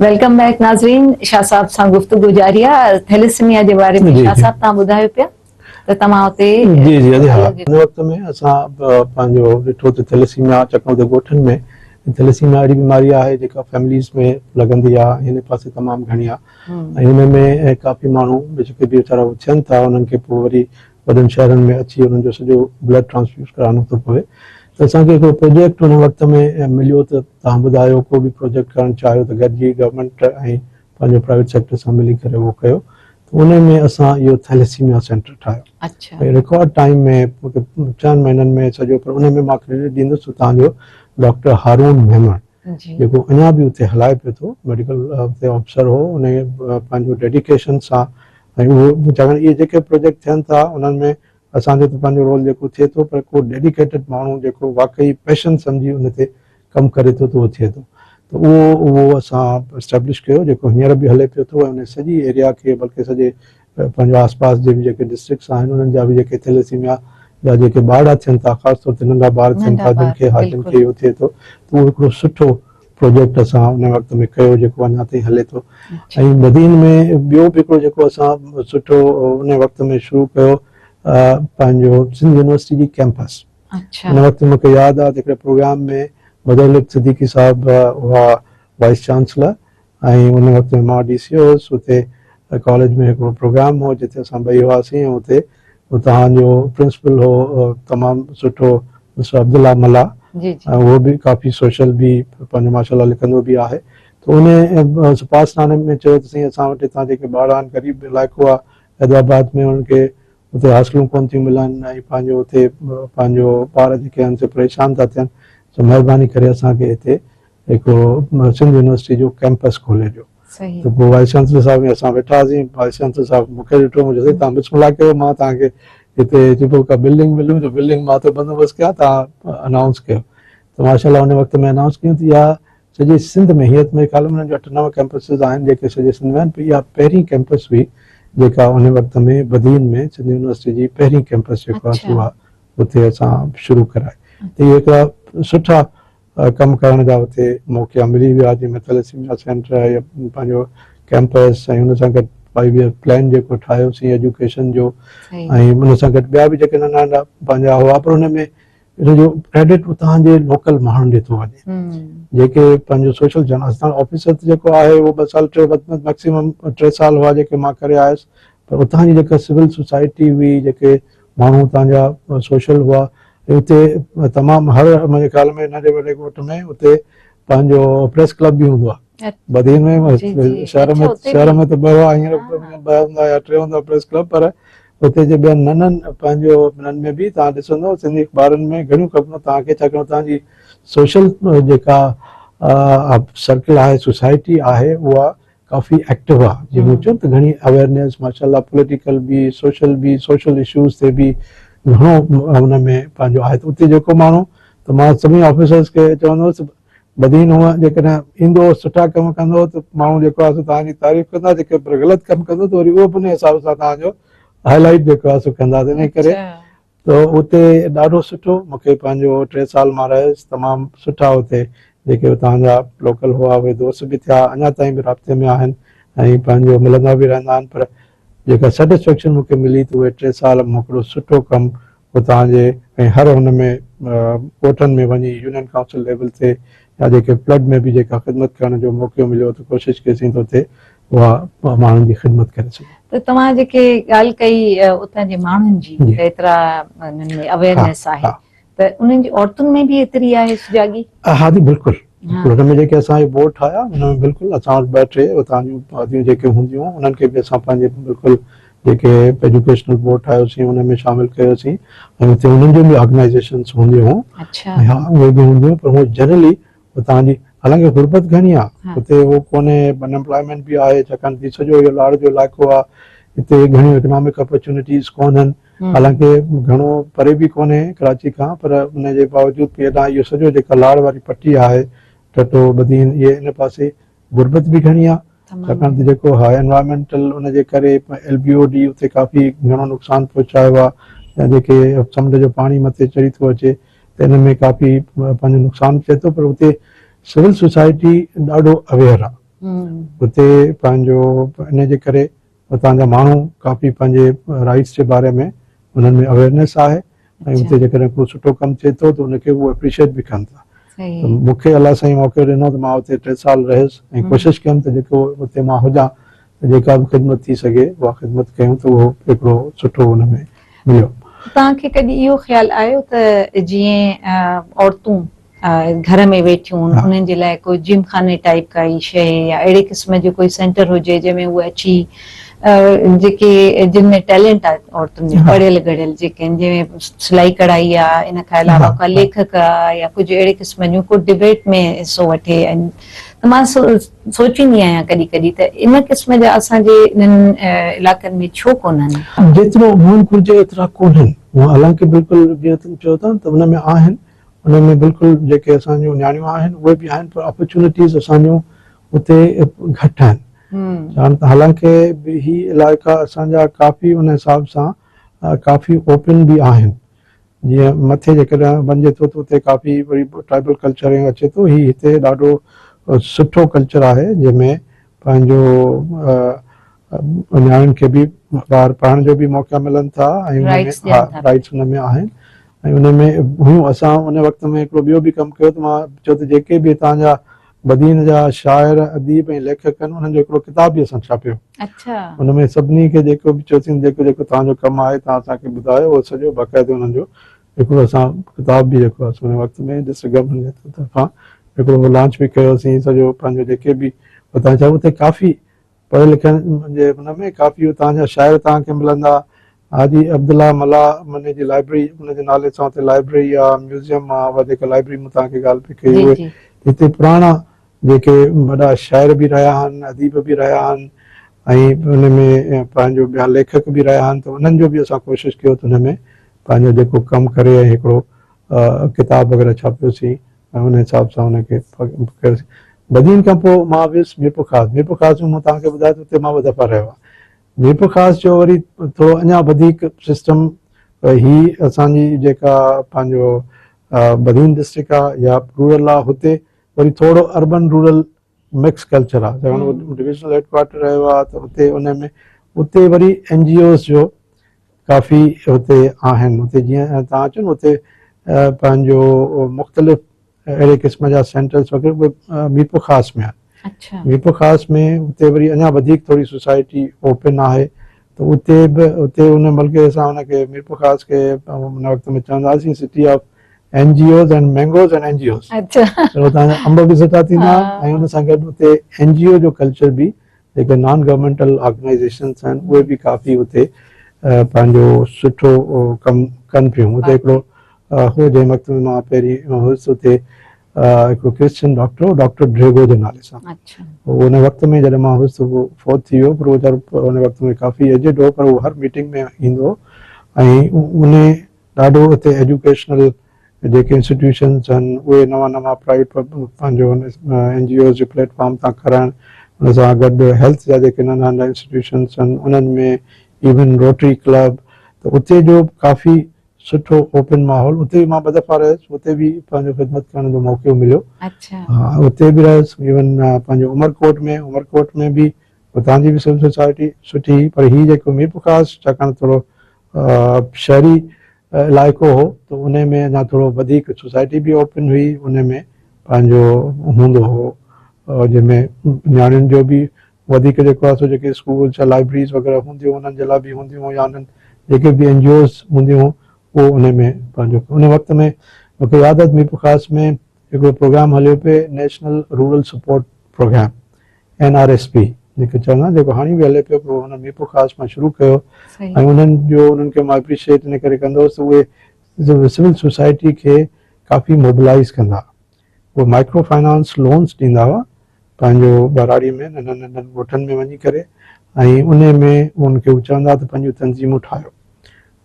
Welcome back नाज़रीन। शाह साहब सां गुफ्तगू जारी आहे थैलेसीमिया जे बारे में। शाह साहब तव्हां ॿुधायो पिया त तव्हां हुते जी जी अॼु हा हिन वक़्त में असां पंहिंजो ॾिठो त थैलेसीमिया चङो त ॻोठनि में थैलेसीमिया अहिड़ी बीमारी आहे जेका फैमिलीज़ में लॻंदी आहे, हिन पासे तमामु घणी आहे ऐं हिन में काफ़ी माण्हू जेके बि वीचारा थियनि था उन्हनि खे पोइ वरी वॾनि शहरनि में अची उन्हनि जो सॼो ब्लड ट्रांसफ्यूज़ कराइणो थो पवे। त असांखे हिकिड़ो प्रोजेक्ट हुन वक़्त में मिलियो त तव्हां ॿुधायो को बि प्रोजेक्ट करणु चाहियो त गॾिजी गवर्नमेंट ऐं पंहिंजो प्राइवेट सेक्टर सां मिली करे उहो कयो। उन में असां इहो थैलेसीमिया सेंटर ठाहियो। अच्छा। रिकॉर्ड टाइम में 4 महीननि में सॼो, पर उन में मां क्रेडिट ॾींदुसि तव्हांजो डॉक्टर हारून मेमण जेको अञा बि उते हलाए पियो थो, मेडिकल उते ऑफिसर हो। उन पंहिंजो डेडिकेशन सां ऐं उहो चवनि इहे जेके प्रोजेक्ट थियनि था उन्हनि में असांजो त पंहिंजो रोल जेको थिए थो, पर को डेडिकेटेड माण्हू जेको वाकई पैशन सम्झी उन ते कमु करे थो त उहो थिए थो। त उहो असां एस्टेब्लिश कयो जेको हींअर बि हले पियो थो। ऐं उन सॼी एरिया खे बल्कि सॼे पंहिंजो आसपास जे बि जेके डिस्ट्रिक्ट्स आहिनि उन्हनि जा बि जेके थैलेसीमिया जा जेके ॿार थियनि था, ख़ासि तौर ते नंढा ॿार थियनि था जिन खे इहो थिए थो, त उहो हिकिड़ो सुठो प्रोजेक्ट असां उन वक़्त में कयो जेको अञा ताईं हले थो। ऐं मदीन में ॿियो बि हिकिड़ो जेको असां सुठो उन वक़्त में शुरू कयो पंहिंजो सिंध यूनिवर्सिटी जी कैंपस। उन वक़्तु मूंखे यादि आहे त हिकिड़े प्रोग्राम में बदौलत सिद्दीकी साहब हुआ वाइस चांसलर ऐं उन वक़्त में मां DC हुयुसि। उते कॉलेज में हिकिड़ो प्रोग्राम हो जिते असां ॿई हुआसीं ऐं उते उतां जो प्रिंसिपल हो तमामु सुठो मिस्टर अब्दुल्ला मला, ऐं उहो बि काफ़ी सोशल बि पंहिंजो माशाल्लाह लिखंदो बि आहे। त उन सुभाषनाने में चयो त साईं असां वटि हितां जेके ॿार आहिनि ग़रीब इलाइक़ो आहे हैदराबाद में, उन्हनि खे उते हासिलूं कोन थियूं मिलनि ऐं पंहिंजो उते पंहिंजो ॿार जेके आहिनि से परेशान था थियनि, त महिरबानी करे असांखे हिते हिकिड़ो सिंध यूनिवर्सिटी जो कैंपस खोले ॾियो। त पोइ वाइस चांसलर साहब असां वेठासीं। वाइस चांसलर साहब मूंखे ॾिठो, मुंहिंजो तव्हां बिस्मिल्लाह कयो, मां तव्हांखे हिते जेको का बिल्डिंग मिलियूं त बिल्डिंग मां त बंदोबस्तु कयां, तव्हां अनाउंस कयो। त माशाल्लाह उन वक़्त में अनाउंस कयूं त इहा सॼे सिंध में, हीअं त मेरे ख़्याल में 8-9 कैंपसिस आहिनि जेके सॼे सिंध में आहिनि, पर इहा पहिरीं कैंपस हुई जेका उन वक़्त में बदीन में सिंध यूनिवर्सिटी जी पहिरीं कैंपस जेको आहे उहा उते असां शुरू कराए। त इहे हिकिड़ा सुठा कमु करण जा उते मौक़ा मिली विया, जंहिंमें थैलेसीमिया सेंटर या पंहिंजो कैंपस ऐं हुन सां गॾु 5 ईयर प्लान जेको ठाहियोसीं एजुकेशन जो, ऐं हुन सां गॾु ॿिया बि जेके नंढा नंढा पंहिंजा हुआ, पर हुन में हिनजो क्रेडिट उतां जे लोकल माण्हुनि ॾिठो वञे जेके पंहिंजो सोशल जर्नलिस्ट ऑफिसर जेको आहे उहो 2 साल 3 मैक्सिमम 3 साल हुआ जेके मां करे आयुसि। पर उतां जी जेका सिविल सोसाइटी हुई, जेके माण्हू उतां जा सोशल हुआ, उते तमामु हर मुंहिंजे ख़्याल में नंढे वॾे ॻोठ में उते पंहिंजो प्रेस क्लब बि हूंदो आहे। बदीन में शहर में त 2 हुआ, हींअर 2 हूंदा या 3 हूंदा प्रेस क्लब, पर उते जे ॿियनि नंढनि पंहिंजो उन्हनि में बि तव्हां ॾिसंदो सिंधी अख़बारुनि में घणियूं ख़बरूं तव्हांखे, छाकाणि तव्हांजी सोशल जेका सर्किल आहे, सोसाइटी आहे, उहा काफ़ी एक्टिव आहे। जीअं मूं चयो त घणी अवेयरनेस माशाल्लाह पॉलिटिकल बि, सोशल इशूज़ ते बि घणो हुन में पंहिंजो आहे। त उते जेको माण्हू, त मां सभिनी ऑफिसर्स खे चवंदुसि बदीन हूअं जेकॾहिं ईंदो सुठा कमु कंदो त माण्हू जेको आहे तव्हांजी तारीफ़ कंदा, जेके पर ग़लति कमु कंदो त वरी उहो बि उन हिसाब सां तव्हांजो हाईलाइट जेको आहे सो कंदा। इन करे त उते ॾाढो सुठो मूंखे पंहिंजो 3 साल मां रहियुसि, तमामु सुठा उते जेके उतां जा लोकल हुआ उहे दोस्त बि थिया, अञा ताईं बि राब्ते में आहिनि ऐं पंहिंजो मिलंदा बि रहंदा आहिनि। पर जेका सेटिस्फेक्शन मूंखे मिली त उहे 3 साल मूं हिकिड़ो सुठो कमु उतां जे ऐं हर हुन में ॻोठनि में वञी यूनियन काउंसिल लेवल ते या जेके फ्लड में बि जेका ख़िदमत करण जो मौक़ो मिलियो त कोशिशि कईसीं त उते उहा माण्हुनि जी ख़िदमत करे सघूं। त तव्हां जेके ॻाल्हि कई उतां जे माण्हुनि जी, एतिरा उन्हनि में अवेयरनेस आहे, त उन्हनि जी औरतुनि में बि एतिरी आहे सुजागी? हा जी बिल्कुलु। हुन में जेके असांजे बोर्ड ठाहिया हुन में बिल्कुलु असां वटि 2-3 उतां जूं भातियूं जेके हूंदियूं उन्हनि खे बि असां पंहिंजे बिल्कुलु जेके एजुकेशनल बोर्ड ठाहियोसीं हुन में शामिलु कयोसीं ऐं हुते हुननि जूं बि ऑर्गेनाइज़ेशन्स हूंदियूं। हा उहे बि हूंदियूं, पर उहो जनरली उतां जी, हालांकि गुरबत घणी आहे उते, उहो कोन्हे, अनएम्प्लॉयमेंट बि आहे, छाकाणि त सॼो इहो लाड़ जो इलाइक़ो आहे, हिते घणियूं इकनॉमिक अपॉर्चुनिटीज़ कोन्हनि, हालांकि घणो परे बि कोन्हे कराची खां, पर उनजे बावजूदि बि हेॾां इहो सॼो जेका लाड़ वारी पट्टी आहे, टटो बदीन, इहे इन पासे गुरबत बि घणी आहे, छाकाणि त जेको एनवायरमेंटल उनजे करे LBOD उते काफ़ी घणो नुक़सानु पहुचायो आहे, या जेके समुंड जो पाणी मथे चढ़ी थो अचे त इन में काफ़ी पंहिंजो नुक़सानु थिए थो। पर उते सिविल सोसाइटी ॾाढो अवेयर आहे, उते पंहिंजो इन जे करे उतां जा माण्हू काफ़ी पंहिंजे राइट्स जे बारे में उन्हनि में अवेयरनेस आहे ऐं उते जेकॾहिं को सुठो कमु थिए थो त उनखे उहो एप्रिशिएट बि कनि था। त मूंखे अलाह साईं मौक़ो ॾिनो त मां उते 3 साल रहियुसि ऐं कोशिशि कयमि त जेको उते मां हुजां त जेका बि ख़िदमत थी सघे उहा ख़िदमत कयूं त उहो हिकिड़ो सुठो हुन में मिलियो। तव्हांखे कॾहिं इहो ख़्यालु आयो त जीअं औरतूं घर में वेठियूं उन्हनि जे लाइ कोई जिम खाने टाइप काई शइ या अहिड़े क़िस्म जो कोई सेंटर हुजे जंहिंमें उहे अची जेके जिन में टैलेंट आहे औरतुनि में पढ़ियल गढ़ियल जेके आहिनि जंहिंमें सिलाई कढ़ाई आहे इन खां अलावा का लेखक आहे या कुझु अहिड़े क़िस्म जूं को डिबेट में हिसो वठे त मां सोचींदी आहियां कॾहिं कॾहिं त इन क़िस्म जा असांजे इन्हनि इलाइक़नि में छो कोन्हनि। जेतिरो हुअणु घुरिजे एतिरा कोन्हनि, हालांकि बिल्कुलु जीअं तुम चओ था त उन में आहिनि, उन में बिल्कुलु जेके असांजूं नियाणियूं आहिनि उहे बि आहिनि, पर अपॉर्चुनिटीज़ असांजूं उते घटि आहिनि। हालांकि ही इलाइक़ा असांजा काफ़ी उन हिसाब सां काफ़ी ओपन बि आहिनि। जीअं मथे जेकॾहिं वञे थो त उते काफ़ी वरी ट्राइबल कल्चर अचे थो, ही हिते ॾाढो सुठो कल्चर आहे जंहिंमें पंहिंजो नियाणियुनि खे बि ॿार पढ़ण जो बि मौक़ा मिलनि था ऐं राइट्स हुन में आहिनि ऐं उन में हुयूं। असां उन वक़्त में हिकिड़ो ॿियो बि कमु कयो त मां चयो त जेके बि हितां जा बदीन जा शाइर अदीब ऐं लेखक आहिनि उन्हनि जो हिकिड़ो किताब बि असां छापियो। उनमें सभिनी खे जेको बि चयोसीं जेको जेको तव्हांजो कमु आहे तव्हां असांखे ॿुधायो, उहो सॼो बाक़ाइदे उन्हनि जो हिकिड़ो असां किताब बि जेको आहे उन वक़्त में ॾिस गवर्नमेंट जे तरफ़ां हिकिड़ो लॉन्च बि कयोसीं। सॼो पंहिंजो जेके बि उतां जा उते काफ़ी पढ़ियल लिखियल जे हुन में काफ़ी उतां जा शाइर तव्हांखे मिलंदा। हाजी अब्दुल्ला मला मन जी लाइब्रेरी उनजे नाले सां उते लाइब्रेरी आहे, म्यूज़ियम आहे, वधीक लाइब्रेरी में तव्हांखे ॻाल्हि पई कई। उहे हिते पुराणा जेके वॾा शाइर बि रहिया आहिनि, अदीब बि रहिया आहिनि ऐं उन में पंहिंजो ॿिया लेखक बि रहिया आहिनि, त उन्हनि जो बि असां कोशिशि कयो त उन में पंहिंजो जेको कमु करे हिकिड़ो किताब वग़ैरह छापियोसीं ऐं उन हिसाब सां हुनखे कयोसीं। बदीन खां पोइ मां वियुसि मीरपुर ख़ास में। मूं तव्हांखे ॿुधायो त उते मां ॿ दफ़ा रहियो आहे। मीरपुर ख़ास जो वरी थोरो अञा वधीक सिस्टम ही असांजी जेका पंहिंजो बदीन डिस्ट्रिक्ट आहे या रूरल आहे, हुते वरी थोरो अर्बन रूरल मिक्स कल्चर आहे। चवणो डिविजनल हेडक्वार्टर रहियो आहे त उते उन में उते वरी NGOs जो काफ़ी हुते आहिनि। हुते जीअं तव्हां अचो न उते पंहिंजो मुख़्तलिफ़ अहिड़े क़िस्म जा सेंटर्स वग़ैरह उहे मीरपुर ख़ास में आहिनि। मीरपुर ख़ास में उते वरी अञा वधीक थोरी सोसाइटी ओपन आहे, त उते बि उते उन बल्कि असां हुनखे मीरपुर ख़ास खे हुन वक़्त में चवंदासीं city of NGOs and mangoes and NGOs। तव्हांजा अंब बि सुठा थींदा ऐं हुन सां गॾु उते NGO जो कल्चर बि जेके नॉन गवर्नमेंटल ऑर्गेनाइज़ेशंस आहिनि उहे बि काफ़ी उते पंहिंजो सुठो कमु कनि पियूं। उते हिकिड़ो हो जंहिं वक़्त में मां पहिरीं हुयुसि उते हिकिड़ो क्रिश्चियन डॉक्टर ड्रेगो जे नाले सां। उन वक़्त में जॾहिं मां हुयुसि उहो फोत थी वियो, पर उहो उन वक़्त में काफ़ी एजेड हो, पर उहो हर मीटिंग में ईंदो ऐं उन ॾाढो उते एजुकेशनल जेके इंस्टीट्यूशन्स आहिनि उहे नवां प्राइवेट पंहिंजो NGOs जो प्लेटफॉर्म था कराइनि। उन सां गॾु हेल्थ जा जेके नंढा नंढा इंस्टीट्यूशन्स आहिनि उन्हनि में इवन रोटरी क्लब, त उते जो काफ़ी सुठो ओपन माहौल। उते मां 2 दफ़ा रहियुसि, उते बि पंहिंजो ख़िदमत करण जो मौक़ो मिलियो। हा, उते बि रहियुसि। इवन पंहिंजो उमरकोट में बि उतां जी बि सिविल सोसाइटी सुठी। पर हीउ जेको मीरपुर ख़ास छाकाणि थोरो शहरी इलाइक़ो हो त उन में अञा थोरो वधीक सोसाइटी बि ओपन हुई। उन में पंहिंजो हूंदो हो जंहिंमें नियाणियुनि जो बि वधीक जेको आहे सो जेके स्कूल या लाइब्रेरीज़ वग़ैरह हूंदियूं उन्हनि जे लाइ बि हूंदियूं या उन्हनि जेके बि NGOs हूंदियूं उहो उन में पंहिंजो। उन वक़्त में मूंखे यादि आहे मीरपुर ख़ास में हिकिड़ो प्रोग्राम हलियो पियो, national rural support programme NRSP जेके चवंदा जेको हाणे बि हले पियो, पर हुन मीरपुर ख़ास मां शुरू कयो ऐं उन्हनि खे मां एप्रिशिएट इन करे कंदो हुउसि। उहे सिविल सोसाइटी खे काफ़ी मोबिलाइज़ कंदा। उहे माइक्रो फाइनेंस लोन्स ॾींदा हुआ पंहिंजो बराड़ी में नंढनि नंढनि ॻोठनि में वञी करे ऐं उन में उनखे उहे चवंदा त पंहिंजूं तंज़ीमूं ठाहियो।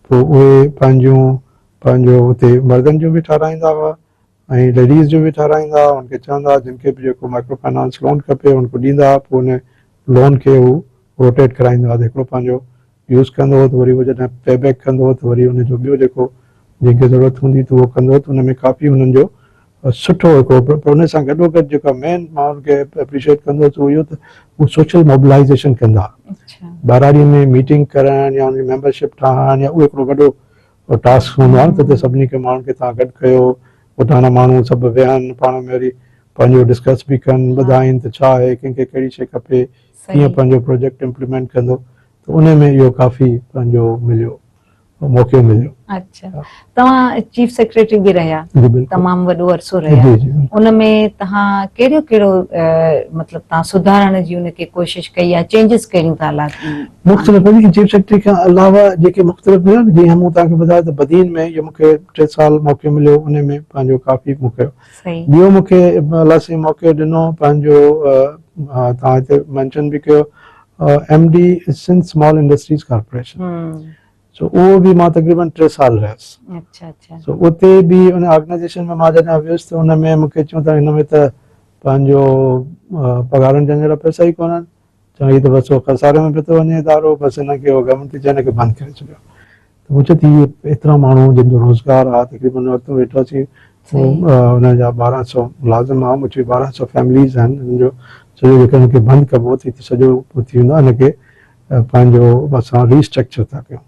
पोइ उहे पंहिंजो उते मर्दनि जो बि ठाराईंदा हुआ ऐं लेडीज़ जो बि ठाराईंदा हुआ। उनखे चवंदा जिनखे बि जेको माइक्रो फाइनेंस लोन खपे उनको ॾींदा। पोइ उन लोन खे हू रोटेट कराईंदो आहे, हिकिड़ो पंहिंजो यूज़ कंदो हो त वरी उहो जॾहिं पे बैक कंदो हो त वरी उनजो ॿियो जेको जंहिंखे ज़रूरत हूंदी त उहो कंदो हो। त उन में काफ़ी हुननि जो सुठो हिकिड़ो पर उन सां गॾोगॾु जेका मेन मां उनखे एप्रिशिएट कंदुसि उहो इहो त उहो सोशल मोबिलाइज़ेशन कंदा अच्छा बाराड़ी में मीटिंग करण या उनजी मेंबरशिप ठाहिण या उहो हिकिड़ो वॾो टास्क हूंदो आहे त सभिनी खे माण्हुनि खे तव्हां गॾु कयो उतां माण्हू सभु विहनि पाण में वरी पंहिंजो डिस्कस बि कनि ॿुधाइनि त छा आहे कंहिंखे कहिड़ी शइ खपे कीअं सही पंहिंजो प्रोजेक्ट इम्प्लीमेंट कंदो त उन में इहो काफ़ी पंहिंजो मिलियो मौक़ो मिलियो अच्छा तव्हां चीफ सेक्रेटरी बि रहिया जी बिल्कुलु तमामु वॾो अरसो रहिया जी जी उन में तव्हां कहिड़ो कहिड़ो मतिलबु तव्हां सुधारण जी उनखे कोशिश कई आहे चेंजिस करियूं था मुख़्तलिफ़ चीफ सेक्रेटरी खां अलावा जेके मुख़्तलिफ़ हुआ न जीअं मूं तव्हांखे ॿुधायो त बदीन में इहो मूंखे 3 साल मौक़ो मिलियो उन में पंहिंजो काफ़ी मूंखे सही ॿियो मूंखे अलाह साईं मौक़ो ॾिनो पंहिंजो तव्हां हिते मेंशन बि कयो MD Sindh small industries corporation सो उहो बि मां तक़रीबन 3 साल रहियुसि अच्छा अच्छा सो उते बि उन ऑर्गेनाइज़ेशन में मां जॾहिं वियुसि त उन में मूंखे चयूं त हिन में त पंहिंजो पघारनि जा जहिड़ा पैसा ई कोन्हनि चऊं हीअ त बसि उहो खसारे में पियो थो वञे इदारो बसि हिनखे उहो गवर्नमेंट थी चए हिनखे बंदि करे छॾियो त मूं चयो त इहे एतिरा माण्हू जिन जो रोज़गारु आहे तक़रीबन उन वक़्तु वेठासीं हुन जा 1200 मुलाज़िम आहे मुंहिंजी 1200 फैमिलीज़ आहिनि हिननि जो सॼो जेको हिनखे बंदि कबो थी सॼो थी वेंदो आहे हिनखे पंहिंजो असां रीस्ट्रक्चर था कयूं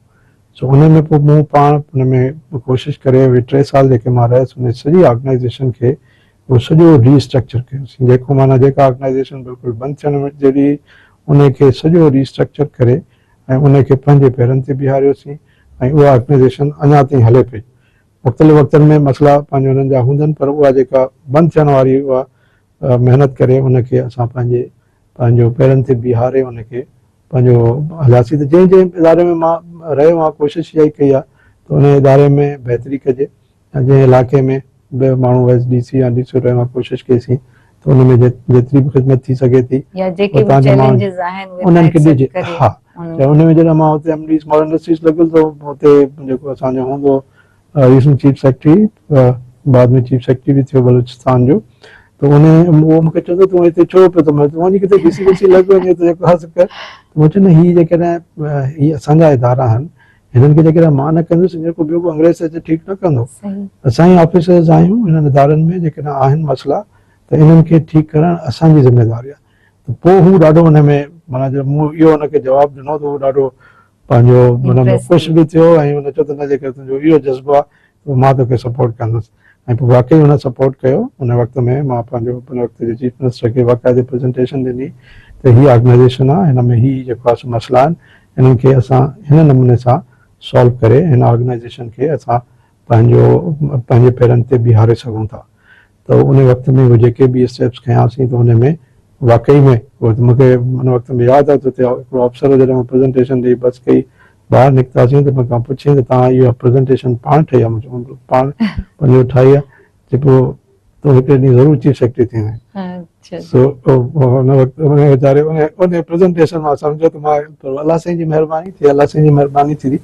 सो उन में पोइ मूं पाण उन में कोशिशि करे उहे 3 साल जेके मां रहियुसि उन सॼी ऑर्गेनाइज़ेशन खे उहो सॼो रीस्ट्रक्चर कयोसीं जेको माना जेका ऑर्गेनाइज़ेशन बिल्कुलु बंदि थियण जहिड़ी उनखे सॼो रीस्ट्रक्चर करे ऐं उनखे पंहिंजे पेरनि ते बीहारियोसीं ऐं उहा ऑर्गेनाइज़ेशन अञा ताईं हले पई मुख़्तलिफ़ वक़्तनि में मसइला पंहिंजे हुननि जा हूंदनि पर उहा जेका बंदि थियण वारी उहा महिनत करे उनखे असां पंहिंजो पेरनि ते बीहारे उनखे पंहिंजो हलियासीं त जंहिं जंहिं इदारे में मां रहियो आहियां कोशिशि इहा ई कई आहे त उन इदारे में बहितरी कजे ऐं जंहिं इलाइक़े में ॿियो माण्हू DC या DC रहियो आहे कोशिशि कईसीं त उन में जेतिरी बि ख़िदमत थी सघे थी या जेके बि चैलेंजेस आहिनि उन्हनि खे ॾिजे हा त उन में जॾहिं मां हुते MD स्मॉल इंडस्ट्रीज़ लॻियुसि त हुते जेको असांजो हूंदो रीजनल चीफ सेक्रेटरी बाद में चीफ सेक्रेटरी बि थियो बलूचिस्तान जो त उहो मूंखे चवंदो तूं हिते छो पियो त तूं वञी किथे DC लॻ वञे त जेको आहे कर मूं चयो न हीअ जेकॾहिं हीअ असांजा इदारा आहिनि हिननि खे जेकॾहिं मां न कंदुसि जेको ॿियो को अंग्रेज़ अचे ठीकु न कंदो असां ई ऑफिसर्स आहियूं हिननि इदारनि में जेकॾहिं आहिनि मसइला त इन्हनि खे ठीकु करणु असांजी ज़िम्मेदारी आहे त पोइ हू ॾाढो हुन में माना जब मूं इहो हुनखे जवाबु ॾिनो त उहो ॾाढो पंहिंजो हुन में ख़ुशि बि थियो ऐं हुन चयो त न जेकर तुंहिंजो इहो जज़्बो आहे त मां तोखे सपोर्ट कंदुसि ऐं पोइ वाक़ई हुन सपोर्ट कयो उन वक़्त में मां पंहिंजो उन वक़्त जे चीफ मिनिस्टर खे बाक़ाइदे प्रेज़ेंटेशन ॾिनी त हीअ ऑर्गेनाइज़ेशन आहे हिन में हीअ जेको आहे मसइला आहिनि हिननि खे असां हिन नमूने सां सॉल्व करे हिन ऑर्गेनाइज़ेशन खे असां पंहिंजे पेरनि ते बीहारे सघूं था त उन वक़्त में उहे जेके बि स्टेप्स खयासीं त हुन में वाक़ई में मूंखे उन वक़्त में यादि आहे त हुते हिकिड़ो अफ़सर जॾहिं मां प्रेज़ेंटेशन ॾेई बसि कई ॿाहिरि निकितासीं त मूंखां पुछियईं त तव्हां इहा प्रेज़ेंटेशन पाण ठाही आहे मुंहिंजो पाण पंहिंजो ठाही आहे जेको तूं हिकिड़े ॾींहुं ज़रूरु चीफ सेक्रेटरी थींदे सो हुन वक़्तु उन वीचारे उन प्रेज़ेंटेशन मां सम्झो त मां अलाह साईं जी महिरबानी थी अलाह साईं जी महिरबानी थी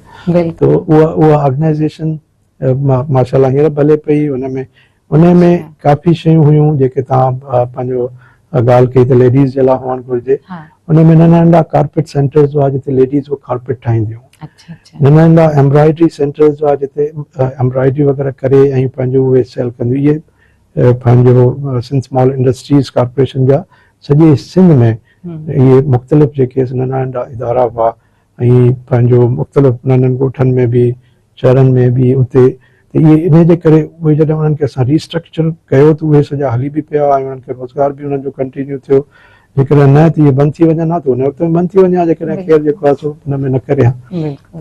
त उहा ऑर्गेनाइज़ेशन माशाल्लाह हींअर भले पई उन में काफ़ी शयूं हुयूं जेके तव्हां पंहिंजो ॻाल्हि कई त लेडीज़ जे लाइ हुअणु घुरिजे उन में नंढा नंढा कार्पेट सेंटर्स हुआ जिते लेडीज़ उहे कार्पेट ठाहींदियूं नंढा नंढा एम्ब्रॉयडरी सेंटर्स हुआ जिते एम्ब्रॉयडरी वग़ैरह करे ऐं पंहिंजो उहे सेल कंदियूं इहे पंहिंजो सिंध स्मॉल इंडस्ट्रीज़ कॉर्पोरेशन जा सॼे सिंध में इहे मुख़्तलिफ़ जेके नंढा नंढा इदारा हुआ ऐं पंहिंजो मुख़्तलिफ़ नंढनि ॻोठनि में बि शहरनि में बि उते त इहे इन जे करे उहे जॾहिं उन्हनि खे असां रीस्ट्रक्चर कयो त उहे सॼा हली बि पिया ऐं उन्हनि खे रोज़गार बि उन्हनि जो कंटिन्यू थियो जेकॾहिं न त इहे बंदि थी वञनि हा त उन वक़्त में बंदि थी वञे हा जेकॾहिं केरु जेको आहे सो हुन में न करे हा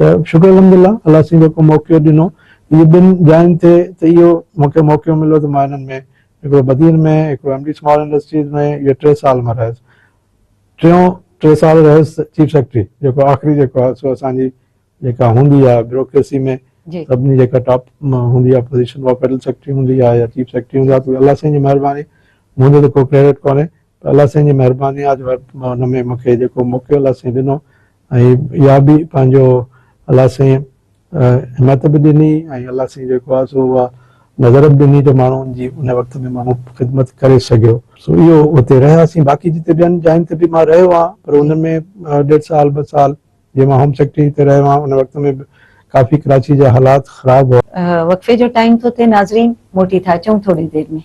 त शुक्र अल्हम्दुलिल्लाह अलाह साईं जेको मौक़ो ॾिनो इहे ॿिनि जायुनि ते त इहो मूंखे मौक़ो मिलियो त मां हिननि में हिकिड़ो बदीन में हिकिड़ो MD स्मॉल इंडस्ट्रीज़ में इहे 3 साल मां रहियुसि 3 साल रहियुसि चीफ सेक्रेटरी जेको आख़िरी जेको आहे सो असांजी जेका हूंदी आहे ब्यूरोक्रेसी में सभिनी जेका टॉप हूंदी आहे पोजीशन उहा फेडरल सेक्रेटरी हूंदी आहे या चीफ सेक्रेटरी हूंदी आहे त अलाह साईं जी महिरबानी मुंहिंजो त को क्रेडिट कोन्हे पर अलाह साईं जी महिरबानी आहे जो हुन में मूंखे जेको मौक़ो अलाह साईं ॾिनो ऐं इहा बि पंहिंजो अलाह साईं हिमत बि ॾिनी ऐं अलाह साईं जेको आहे सो उहा नज़र बि ॾिनी त माण्हुनि जी उन वक़्त में माण्हू ख़िदमत करे सघियो सो इहो उते रहियासीं बाक़ी जिते ॿियनि जायुनि ते बि मां रहियो आहे पर हुन में 1.5 साल 2 साल जीअं मां होम सेक्रेटरी ते रहियो आहियां उन वक़्त में काफ़ी कराची जा हालात ख़राब हुआ। वक्फे जो टाइम तो थे नाज़रीन, मोटी था अचूं थोड़ी देर में।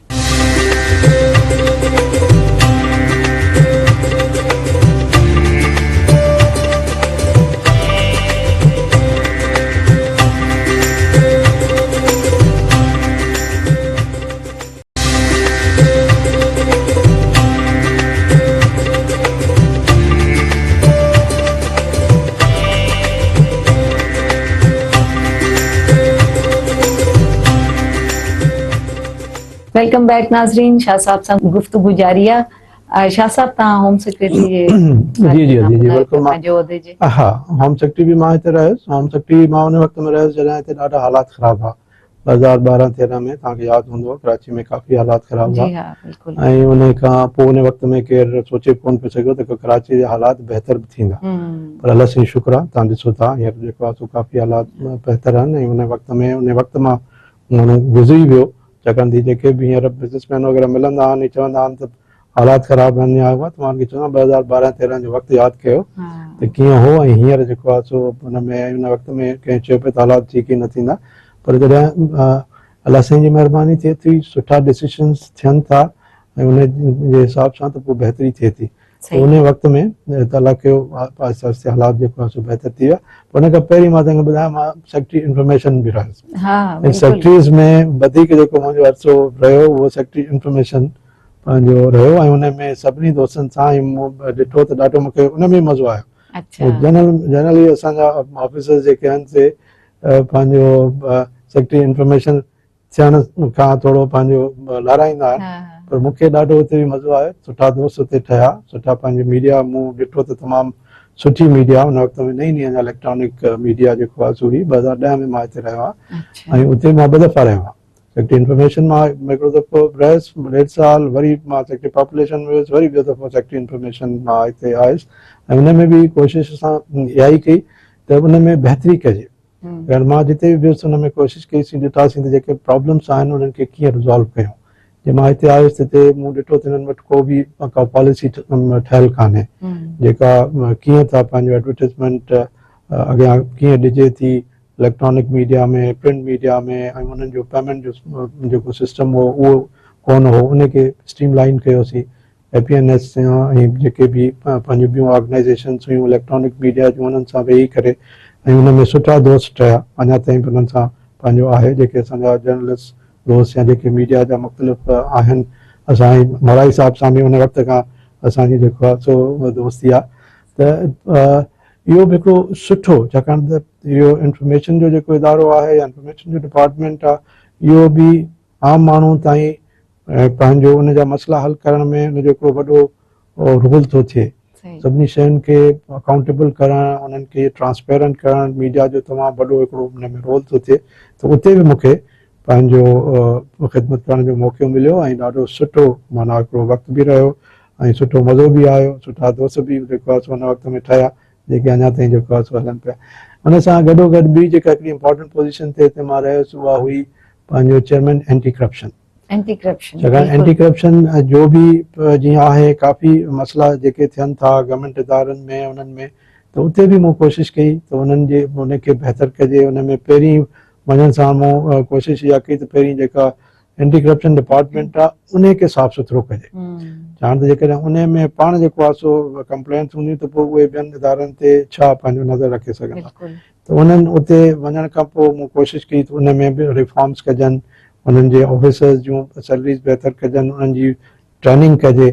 वेलकम बैक नाज़रीन, शाह साहब सां गुफ्तगू जारी आहे। शाह साहब तव्हां होम सेक्रेटरी जी बिल्कुलु पंहिंजो उहिदे जे हा होम सेक्रेटरी भी मां हिते रहियुसि। होम सेक्रेटरी मां उन वक़्त में रहियुसि जॾहिं हिते ॾाढा हालात ख़राब हुआ। 2012-13 में तव्हांखे यादि हूंदो कराची में काफ़ी हालात ख़राब हुआ। जी हा बिल्कुलु। ऐं उन खां पोइ उन वक़्त में केरु सोचे कोन पियो सघियो त कराची जा हालात बहितर बि थींदा, पर अलाह साईं शुक्र आहे तव्हां ॾिसो था हींअर जेको आहे सो काफ़ी हालात बहितर आहिनि। ऐं उन वक़्त मां माण्हू गुज़री वियो, छाकाणि त जेके बि हींअर बिज़नेसमैन वग़ैरह मिलंदा आहिनि चवंदा आहिनि त हालात ख़राब आहिनि या हुआ, त मां उनखे चवंदो 2012-13 जो वक़्तु यादि कयो त कीअं हो ऐं हींअर जेको आहे सो हुन में उन वक़्त में कंहिं चयो पियो त हालात ठीक ई न थींदा, पर जॾहिं अलाह साईं जी महिरबानी थिए थी, सुठा डिसीशन्स थियनि था ऐं उन जे हिसाब सां त पोइ बहितरी थिए थी। उन वक़्त में अलाह कयो आहिस्ते आहिस्ते हालात जेको आहे सो बहितर थी विया। उन खां पहिरीं मां तव्हांखे ॿुधायां मां सेक्रेटरी इंफॉर्मेशन बि रहियुसि ऐं सेक्रेटरीज़ में वधीक जेको मुंहिंजो अर्सो रहियो उहो सेक्रेटरी इंफॉर्मेशन पंहिंजो रहियो ऐं उन में सभिनी दोस्तनि सां मूं ॾिठो त ॾाढो मूंखे उन में मज़ो आयो। जनरली असांजा ऑफिसर्स जेके आहिनि से पंहिंजो सेक्रेटरी इंफॉर्मेशन थियण खां थोरो पंहिंजो लाराईंदा आहिनि, पर मूंखे ॾाढो हुते बि मज़ो आयो। सुठा दोस्त हुते ठहिया, सुठा पंहिंजी मीडिया मूं ॾिठो त तमामु सुठी मीडिया उन वक़्त में नई अञा इलेक्ट्रॉनिक मीडिया जेको आहे सो हुई। 2010 में मां हिते रहियो आहियां ऐं उते मां 2 दफ़ा रहियो आहियां। सेक्रेटरी इंफॉर्मेशन मां हिकिड़ो दफ़ो रहियुसि 1.5 साल, वरी मां सेक्रेटरी पॉपुलेशन में वियुसि, वरी ॿियो दफ़ो सेक्रेटरी इंफॉर्मेशन मां हिते आयुसि ऐं उन में बि कोशिशि असां इहा ई कई त उन में बहितरी कजे। मां जिते बि वियुसि हुन में कोशिशि कईसीं, ॾिठासीं त जेके प्रॉब्लम्स आहिनि उन्हनि खे कीअं रिज़ॉल्व कयूं। जे मां हिते आयुसि हिते मूं ॾिठो त हिननि वटि को बि का पॉलिसी ठहियलु कान्हे जेका कीअं था पंहिंजो एडवर्टाइज़मेंट अॻियां कीअं ॾिजे थी इलेक्ट्रॉनिक मीडिया में, प्रिंट मीडिया में, ऐं उन्हनि जो पेमेंट जो जेको सिस्टम हो उहो कोन हो, उनखे स्ट्रीमलाइन कयोसीं। APNS ऐं जेके बि पंहिंजूं ॿियूं ऑर्गनाइज़ेशन्स हुयूं इलेक्ट्रॉनिक मीडिया जूं उन्हनि सां वेही करे ऐं उन में सुठा दोस्त ठहिया। अञा ताईं बि उन्हनि सां पंहिंजो आहे जेके असांजा जर्नलिस्ट दोस्त या जेके मीडिया जा मुख़्तलिफ़ आहिनि, असांजी मराई साहिब सां बि उन वक़्त खां असांजी जेको आहे सो दोस्ती आहे। त इहो बि हिकिड़ो सुठो, छाकाणि त इहो इंफॉर्मेशन जो जेको इदारो आहे या इंफॉर्मेशन जो डिपार्टमेंट आहे इहो बि आम माण्हू ताईं पंहिंजो उन जा मसइला हल करण में उन जो हिकिड़ो वॾो रोल थो थिए। सभिनी शयुनि खे अकाउंटेबल करणु, उन्हनि खे ट्रांसपेरेंट करणु, मीडिया जो तमामु वॾो हिकिड़ो उन में रोल थो थिए। त उते बि मूंखे पंहिंजो ख़िदमत करण जो मौक़ो मिलियो ऐं ॾाढो सुठो माना हिकिड़ो वक़्तु बि रहियो ऐं सुठो मज़ो बि आयो। सुठा दोस्त बि जेको आहे सो हुन वक़्त में ठहिया जेके अञा ताईं जेको आहे सो हलनि पिया। हुन सां गॾोगॾु ॿी जेका हिकिड़ी इम्पोर्टेंट पोज़ीशन ते हिते मां रहियुसि उहा हुई पंहिंजो चेयरमैन एंटी करप्शन। छाकाणि एंटी करप्शन जो बि जीअं आहे काफ़ी मसइला जेके थियनि था गवर्नमेंट इदारनि में उन्हनि में, त उते बि मूं कोशिशि कई त उनखे बहितर कजे। उन में पहिरीं वञण सां मूं कोशिशि इहा कई त पहिरीं जेका एंटी करप्शन डिपार्टमेंट आहे उनखे साफ़ सुथिरो कजे। छाकाणि त जेकॾहिं उन में पाण जेको आहे सो कंप्लेंट्स हूंदियूं त पोइ उहे ॿियनि इदारनि ते छा पंहिंजो नज़र रखे सघंदा। त उन्हनि उते वञण खां पोइ मूं कोशिशि कई त उन में बि रिफॉर्म्स कजनि, उन्हनि जे ऑफिसर्स जूं सैलरीज़ बहितर कजनि, उन्हनि जी ट्रेनिंग कजे।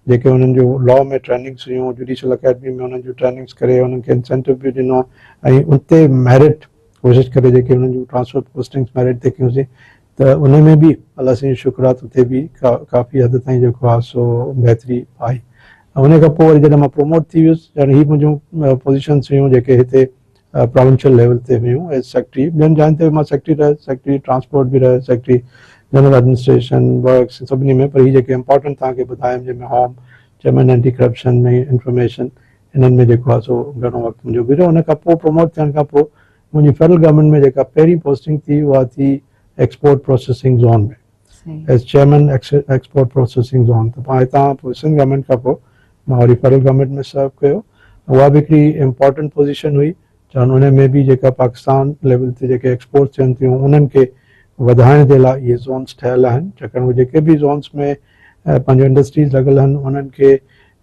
जेके उन्हनि जो लॉ में ट्रेनिंग्स हुयूं, जुडिशल अकेडमी में उन्हनि जूं ट्रेनिंग्स करे उन्हनि खे इंसेंटिव बि ॾिनो ऐं उते मेरिट कोशिशि करे जेके उन्हनि जूं ट्रांसफर पोस्टिंग्स मेरिट ते कयोसीं त उन में बि अलाह साईं शुक्र आहे उते बि काफ़ी हद ताईं जेको आहे सो बहितरी आई। उन खां पोइ वरी जॾहिं मां प्रमोट थी वियुसि जॾहिं ही मुंहिंजूं पोज़ीशन्स हुयूं जेके हिते प्रोविंशियल लेवल ते हुयूं एज सेक्रेटरी। ॿियनि जायुनि ते मां सेक्रेटरी रहियुसि, सेक्रेटरी ट्रांसपोर्ट बि रहियुसि, सेक्रेटरी जनरल एडमिनिस्ट्रेशन वर्क्स सभिनी में, पर ही जेके इंपॉर्टेंट तव्हांखे ॿुधायमि जंहिंमें होम, चेयरमैन एंटी करप्शन ऐं इंफॉर्मेशन, इन्हनि में जेको आहे सो घणो वक़्तु मुंहिंजो गुज़रियो। उन खां पोइ प्रमोट थियण खां पोइ मुंहिंजी फेडरल गवर्नमेंट में जेका पहिरीं पोस्टिंग थी उहा थी एक्सपोर्ट प्रोसेसिंग ज़ोन में as chairman export processing zone. त मां हितां सिंध गवर्नमेंट खां पोइ मां वरी फेडरल गवर्नमेंट में सर्व कयो। उहा बि हिकिड़ी इम्पोर्टेंट पोज़ीशन हुई चवनि उन में बि जेका पाकिस्तान लेवल ते जेके एक्सपोर्ट थियनि थियूं उन्हनि खे वधाइण जे लाइ इहे ज़ोन्स ठहियल आहिनि, छाकाणि उहे जेके बि ज़ोन्स में पंहिंजो इंडस्ट्रीज़ लॻल आहिनि उन्हनि खे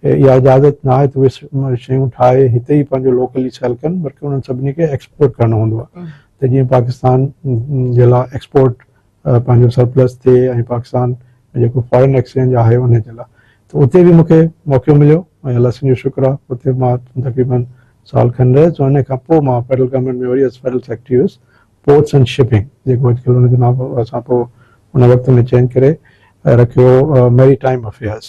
इहा इजाज़त न आहे त उहे शयूं ठाहे हिते ई पंहिंजो लोकली सेल कनि, बल्कि उन्हनि सभिनी खे एक्सपोर्ट करणो हूंदो आहे त जीअं पाकिस्तान जे लाइ एक्सपोर्ट पंहिंजो सरप्लस थिए ऐं पाकिस्तान जेको फॉरेन एक्सचेंज आहे उन जे लाइ, त उते बि मूंखे मौक़ो मिलियो ऐं अलाह जो शुक्र आहे उते मां तक़रीबन साल खनि रहियुसि। उन खां पोइ मां फेडरल गवर्नमेंट में वरी फेडरल सेक्रेटरी हुयुसि पोर्ट्स एंड शिपिंग, जेको अॼुकल्ह हुनजो नालो असां पोइ उन वक़्त में चेंज करे रखियो मैरी टाइम अफेयर्स।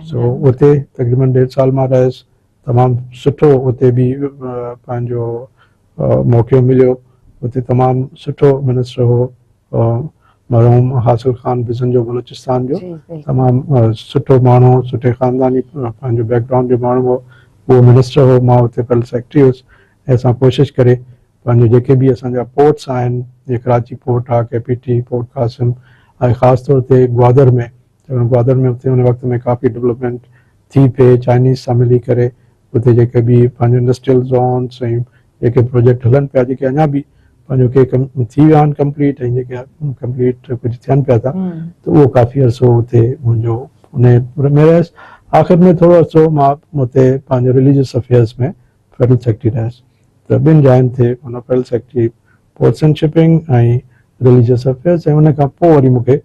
सो उते तक़रीबन 1.5 साल मां रहियुसि, तमामु सुठो उते बि पंहिंजो मौक़ो मिलियो। उते तमामु सुठो मिनिस्टर हो मरहूम हासिल ख़ान बिज़न जो बलूचिस्तान जो, तमामु सुठो माण्हू, सुठे ख़ानदानी पंहिंजो बैकग्राउंड जो माण्हू हो, उहो मिनिस्टर हो। मां उते फेडरल सेक्रेटरी हुयुसि ऐं असां कोशिशि करे पंहिंजो जेके बि असांजा पोर्ट्स आहिनि, जीअं कराची पोर्ट आहे, KPT, पोर्ट कासिम ऐं ख़ासि तौर ते ग्वादर में, ग्वादर में उते उन वक़्त में काफ़ी डेवलपमेंट थी पिए चाइनीज़ सां मिली करे। उते जेके बि पंहिंजो इंडस्ट्रियल ज़ोन्स ऐं जेके प्रोजेक्ट हलनि पिया, जेके अञा बि पंहिंजो के थी विया आहिनि कंप्लीट ऐं जेके कंप्लीट कुझु थियनि पिया था, त उहो काफ़ी अर्सो उते मुंहिंजो उन में रहियुसि। आख़िर में थोरो अर्सो मां उते पंहिंजो रिलीजियस अफेयर्स में फेडरल सेक्रेटरी रहियुसि, त ॿिनि जायुनि ते उन federal secretary ports and shipping ऐं रिलीजियस अफेयर्स, ऐं उन खां पोइ वरी मूंखे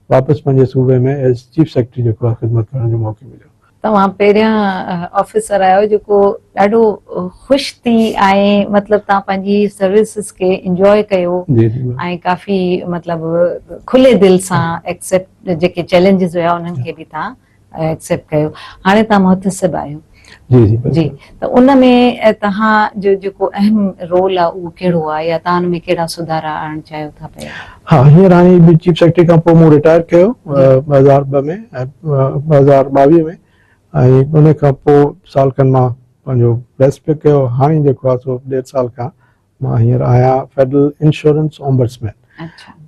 वापसि पंहिंजे सूबे में एज़ चीफ सेक्रेटरी जेको आहे ख़िदमत करण जो मौक़ो मिलियो। तव्हां पहिरियां ऑफिसर आहियो जेको ॾाढो ख़ुशि थी आहे, मतिलबु तव्हां पंहिंजी सर्विसिस खे इंजॉय कयो ऐं काफ़ी मतिलबु खुले दिलि सां एक्सेप्ट जेके चैलेंजिस हुया उन्हनि खे बि तव्हां एक्सेप्ट कयो। हाणे तव्हां मुहतसिब आहियो जी, त उन में तव्हां जो जेको अहम रोल आहे उहो कहिड़ो आहे, या तव्हां उन में कहिड़ा सुधारा आणणु चाहियो था पिया? हा, हींअर हाणे बि चीफ सेक्रेटरी खां पोइ मूं रिटायर कयो 2002 में 2022 में, ऐं उन खां पोइ साल खनि मां पंहिंजो रेस्ट पियो कयो। हाणे जेको आहे सो 1.5 साल खां मां हींअर आहियां federal insurance ombudsman.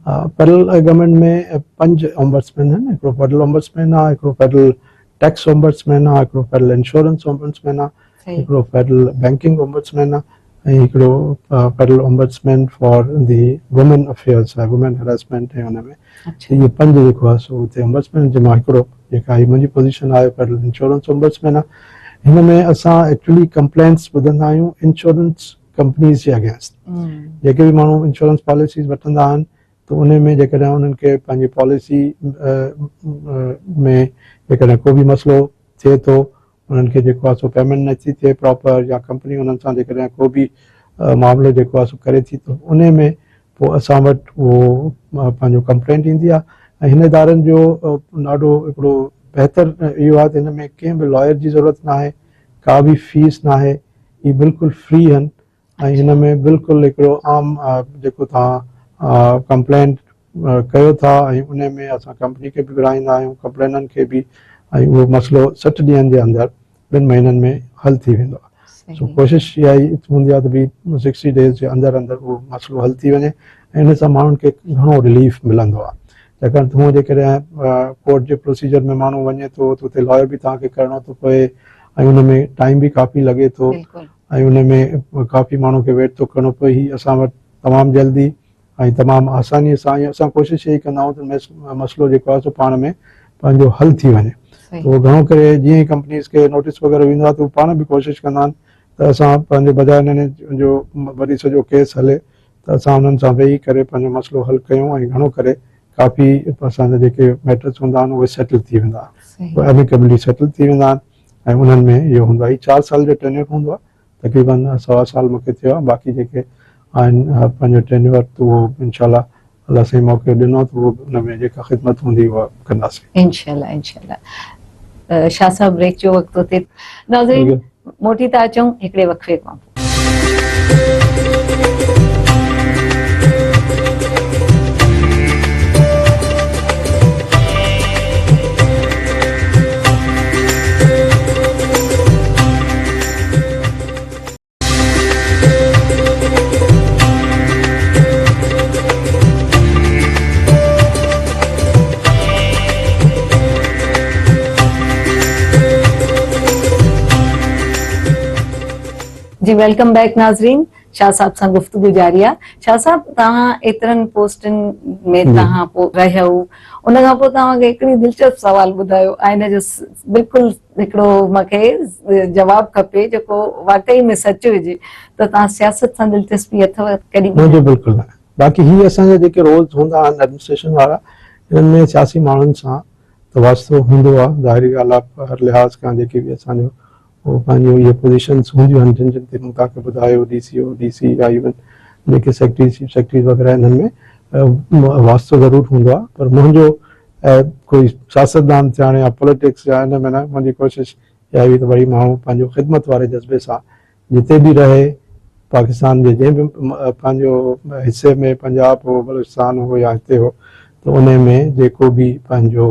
Federal government में 5 ओम्बड्समैन आहिनि, हिकिड़ो फेडरल ओम्बड्समैन आहे, हिकिड़ो फेडरल टैक्स ओम्बड्समैन आहे, हिकिड़ो फेडरल इंश्योरेंस ओम्बड्समैन आहे, हिकिड़ो फेडरल बैंकिंग ओम्बड्समैन आहे ऐं हिकिड़ो federal ombudsman for the women affairs आहे, वुमेन हरासमेंट। ऐं हुन में इहे 5 जेको आहे सो उते ओम्बड्समैन जे मां हिकिड़ो जेका ही मुंहिंजी पोजीशन आहे फेडरल इंश्योरेंस ओम्बड्समैन आहे। हिन में असां एक्चुअली कंप्लेंट्स ॿुधंदा आहियूं इंश्योरेंस कंपनीज़ जे अगेंस्ट। जेके बि माण्हू इंश्योरेंस पॉलिसीज़ वठंदा आहिनि त उन में जेकॾहिं उन्हनि खे पंहिंजी पॉलिसी में जेकॾहिं को बि मसइलो थिए थो, उन्हनि खे जेको आहे सो पेमेंट नथी थिए प्रॉपर, या कंपनी उन्हनि सां जेकॾहिं को बि मामिलो जेको आहे सो करे थी थो, उन में पोइ असां वटि उहो पंहिंजो कंप्लेंट ईंदी आहे। ऐं हिन इदारनि जो ॾाढो हिकिड़ो बहितर इहो आहे त हिन में कंहिं बि लॉयर जी ज़रूरत न आहे, का बि फीस न आहे, ही बिल्कुलु फ्री आहिनि। ऐं हिन में बिल्कुलु हिकिड़ो आम जेको तव्हां कंप्लेंट कयो था ऐं उन में असां कंपनी खे बि घुराईंदा आहियूं, कंप्लेननि खे बि, ऐं उहो मसइलो 60 ॾींहंनि जे अंदरि 2 महीननि में हल थी वेंदो आहे। सो कोशिशि इहा ई हूंदी आहे त भई 60 डेज़ जे अंदरि अंदरि उहो मसइलो हल थी वञे, ऐं इन सां माण्हुनि खे घणो रिलीफ मिलंदो आहे। छाकाणि त हूअं जेकॾहिं कोर्ट जे प्रोसीजर में माण्हू वञे थो त उते लॉयर बि तव्हांखे करिणो थो पए, ऐं उन में टाइम बि काफ़ी लॻे थो, ऐं उन में काफ़ी माण्हू खे वेट थो करिणो पए। ही असां वटि तमामु जल्दी ऐं तमामु आसानीअ सां, ऐं असां कोशिशि इहा ई कंदा आहियूं त मसइलो जेको आहे सो पाण में पंहिंजो हल थी वञे। त उहो घणो करे जीअं ई कंपनीज़ खे नोटिस वग़ैरह वेंदो आहे त उहे पाण बि कोशिशि कंदा आहिनि त असां पंहिंजे बजाए हिननि जो वरी सॼो केस हले त असां उन्हनि सां वेही करे पंहिंजो मसइलो हल कयूं, ऐं घणो करे काफ़ी असांजा जेके मैटर्स हूंदा आहिनि उहे सेटल थी वेंदा आहिनि, एमिकेबली सेटल थी वेंदा आहिनि। ऐं उन्हनि में इहो हूंदो आहे 4 साल जो टेन्योर हूंदो आहे, तक़रीबन 1.25 साल मूंखे थियो आहे। बाक़ी जेके आहिनि पंहिंजो टेन्योर त उहो इंशाल्लाह अलाह साईं मौक़ो ॾिनो त उहो उन में जेका ख़िदमत हूंदी उहा कंदासीं इंशाल्लाह इंशाल्लाह। शाह साहब ब्रेक जो वक़्तु थिए, नाज़रीन मोटी था अचूं हिकिड़े वक़फ़े खां। जी वेलकम बैक नाजरीन। शाह साहब सां गुफ़्तगू जारी आहे। शाह साहब, तव्हां एतिरनि पोस्टनि में तव्हां पोइ रहिया उन खां पोइ तव्हांखे हिकिड़ी दिलचस्प सवाल ॿुधायो ऐं हिन जो बिल्कुलु हिकिड़ो मूंखे जवाबु खपे जेको वाकई में सच हुजे, त तव्हां सियासत सां दिलचस्पी अथव कॾहिं? मुंहिंजो बिल्कुलु न। बाक़ी हीअ असांजा जेके रोल्स हूंदा आहिनि एडमिनिस्ट्रेशन वारा, हिननि में सियासी माण्हुनि सां त वास्तो हूंदो आहे, ज़ाहिरी ॻाल्हि आहे। हर लिहाज़ खां जेके बि असांजो उहो पंहिंजो इहे पोज़ीशन्स हूंदियूं आहिनि जिन जिन ते मूं तव्हांखे ॿुधायो, DCO, DC या इवन जेके सेक्रेटरी, चीफ सेक्रेटरी वग़ैरह, हिननि में वास्तो ज़रूरु हूंदो आहे। पर मुंहिंजो कोई सियासतदान थियण या पॉलिटिक्स या हिन में न, मुंहिंजी कोशिशि इहा हुई त भई माण्हू पंहिंजो ख़िदमत वारे जज़्बे सां जिते बि रहे, पाकिस्तान जे जंहिं बि पंहिंजो हिसे में, पंजाब हो, बलूचिस्तान हो या हिते हो, त उन में जेको बि पंहिंजो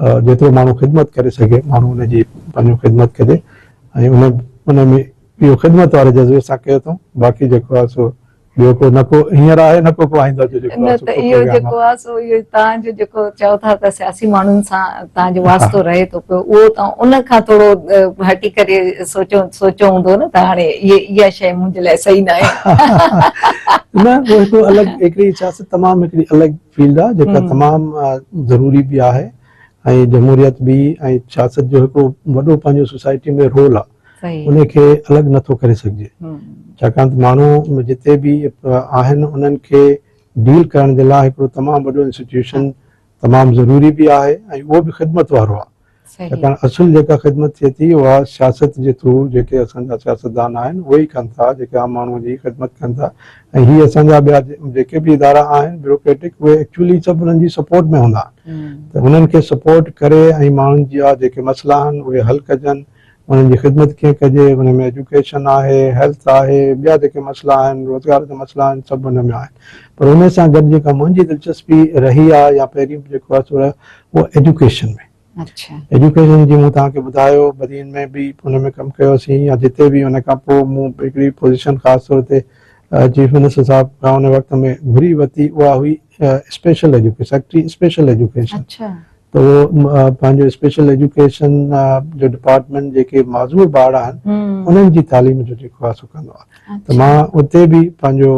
जेतिरो माण्हू ख़िदमत करे सघे, माण्हू उनजी पंहिंजो ख़िदमत कजे ऐं उन में इहो ख़िदमत वारे जज़्बे सां कयो अथऊं। बाक़ी जेको आहे सो ॿियो को न को हींअर आहे न को आईंदो जो जेको आहे न, त इहो जेको आहे सो इहो तव्हांजो जेको चओ था त सियासी माण्हुनि सां तव्हांजो वास्तो रहे थो पियो, उहो तव्हां उन खां थोरो हटी करे सोचो हूंदो न, त हाणे इहा शइ मुंहिंजे लाइ सही न आहे। न, उहो हिकिड़ो अलॻि, हिकिड़ी सियासत तमामु हिकिड़ी अलॻि फील्ड आहे जेका तमामु ज़रूरी बि आहे ऐं जमहूरियत बि ऐं सियासत जो हिकिड़ो वॾो पंहिंजो सोसाइटी में रोल आहे, उनखे अलॻि नथो करे सघिजे। छाकाणि त माण्हू जिते बि आहिनि उन्हनि खे डील करण जे लाइ हिकिड़ो तमामु वॾो इंस्टीट्यूशन तमामु ज़रूरी बि आहे ऐं उहो बि ख़िदमत वारो आहे। छाकाणि असुल जेका ख़िदमत थिए थी उहा सियासत जे थ्रू जेके असांजा सियासतदान आहिनि उहे ई कनि था, जेके आम माण्हूअ जी ख़िदमत कनि था। ऐं हीअ असांजा ॿिया जेके बि इदारा आहिनि ब्यूरोक्रेटिक, उहे एक्चुअली सभु उन्हनि जी सपोर्ट में हूंदा आहिनि, त उन्हनि खे सपोर्ट करे ऐं माण्हुनि जा जेके मसइला आहिनि उहे हल कजनि, उन्हनि जी ख़िदमत कीअं कजे, उन में एजुकेशन आहे, हेल्थ आहे, ॿिया जेके मसइला आहिनि, रोज़गार जा मसइला आहिनि, सभु हुन में आहिनि। पर उन सां गॾु जेका मुंहिंजी दिलचस्पी रही आहे या पहिरीं जेको आहे सो उहो एजुकेशन में। एजुकेशन जी मूं तव्हांखे ॿुधायो, बदियन में बि हुन में कमु कयोसीं या जिते बि। उन खां पोइ मूं हिकिड़ी पोज़ीशन ख़ासि तौर ते चीफ मिनिस्टर साहिब खां उन वक़्त में घुरी वरिती, उहा हुई special education, secretary special education. त उहो पंहिंजो स्पेशल एजुकेशन जो डिपार्टमेंट जेके माज़ूर ॿार आहिनि उन्हनि जी तालीम जो जेको आहे सो कंदो आहे। त मां उते बि पंहिंजो